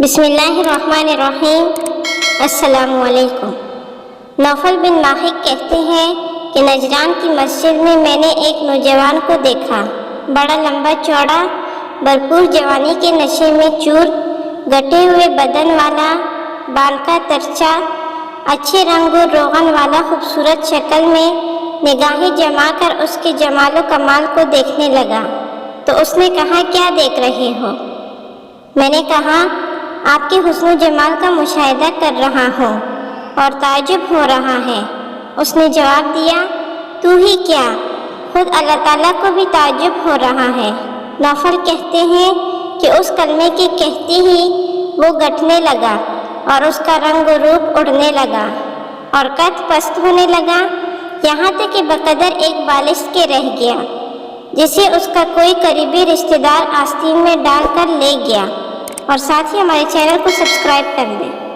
بسم اللہ الرحمن الرحیم۔ السلام علیکم۔ نوفل بن ماہک کہتے ہیں کہ نجران کی مسجد میں نے ایک نوجوان کو دیکھا، بڑا لمبا چوڑا، بھرپور جوانی کے نشے میں چور، گٹے ہوئے بدن والا، بال کا ترچا، اچھے رنگ و روغن والا، خوبصورت شکل میں نگاہیں جما کر اس کے جمال و کمال کو دیکھنے لگا تو اس نے کہا، کیا دیکھ رہے ہو؟ میں نے کہا، آپ کے حسن و جمال کا مشاہدہ کر رہا ہوں اور تعجب ہو رہا ہے۔ اس نے جواب دیا، تو ہی کیا، خود اللہ تعالیٰ کو بھی تعجب ہو رہا ہے۔ نوفل کہتے ہیں کہ اس کلمے کے کہتے ہی وہ گھٹنے لگا اور اس کا رنگ و روپ اڑنے لگا اور قد پست ہونے لگا، یہاں تک کہ بقدر ایک بالش کے رہ گیا جسے اس کا کوئی قریبی رشتہ دار آستین میں ڈال کر لے گیا۔ اور ساتھ ہی ہمارے چینل کو سبسکرائب کر دیں۔